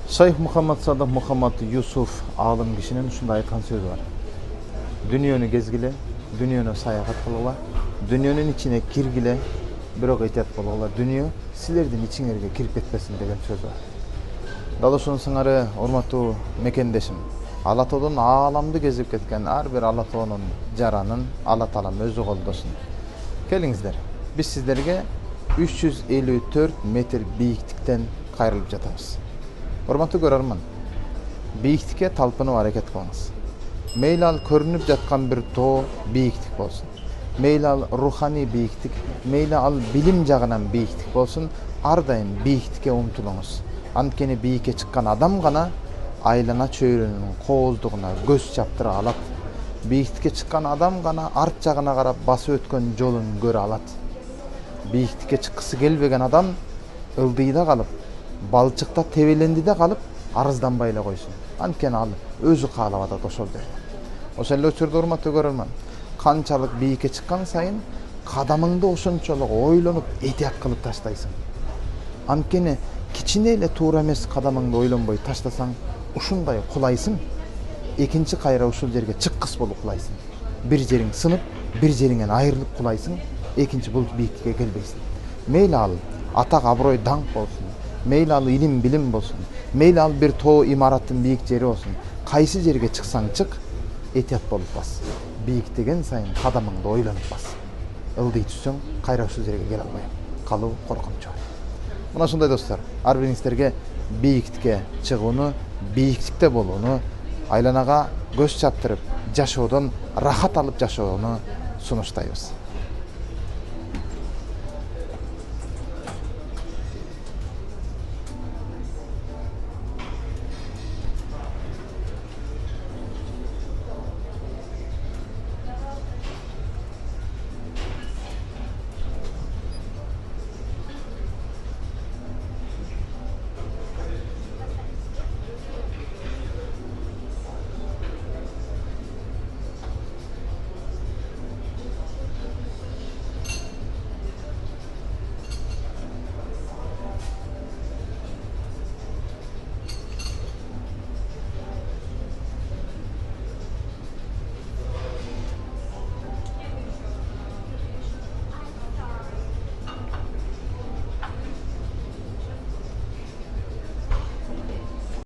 Шайх Мухаммад Садық Мухаммад Юсуф алым кишинин ушундай айткан сөзү бар. Дүнүйөнү кезгиле, дүнүйөнү саякат кылгыла, дүнүйөнүн ичине киргиле, бирок этият болгула, дүнүйө силердин ичиңерге кирип кетпесин деген сөз бар. Дал ошону сыңары урматтуу мекендешим, Ала Тоодон ааламды кезип кеткен ар бир Ала Тоонун жаранын Алла Таалам өзү колдосун. Келиңиздер, биз сиздерге 354 метр бийиктиктен кайрылып жатабыз. Урматтуу көрөрман, бийиктикке талпынып аракет кылыңыз. Мейли ал көрүнүп жаткан бир тоо бийиктик болсун, мейли ал руханий бийиктик, мейли ал билим жагынан бийиктик болсун, ар дайым бийиктикке умтулуңуз. Анткени бийикке чыккан адам гана айлана чөйрөнүн кооздугуна көз чаптыра алат. Бийиктикке чыккан адам гана арт жагына карап басып өткөн жолун көрө алат. Бийиктикке чыккысы келбеген адам ылдыйда калып, балчыкта тебелендиде калып, арызданбай эле койсун. Анткени ал өзү каалап атат ошол жерде. Ошол эле учурда урматтуу көрөрман, канчалык бийикке чыккан сайын кадамыңды ошончолук ойлонуп, этият кылып таштайсың. Анткени кичине эле туура эмес кадамыңды ойлонбой таштасаң, ушундай кулайсың. Экинчи кайра ушул жерге чыккыс болуп кулайсың. Бир жериң сынып, бир жериңен айрылып кулайсың, экинчи бул бийиктикке келбейсиң. Мейли ал атак аброй даңк болсун, мейли ал илим билим болсун, мейли ал бир тоо имараттын бийик жери болсун, кайсы жерге чыксаң чык, этият болуп бас. Бийиктеген сайын кадамыңды ойлонуп бас. Ылдый түссөң, кайра ушул жерге келе албай калуу коркунучу бар. Мына ушундай достор, ар бириңиздерге бийиктикке чыгууну, бийиктикте болууну, айланага көз чаптырып жашоодон рахат алып жашоону сунуштайбыз.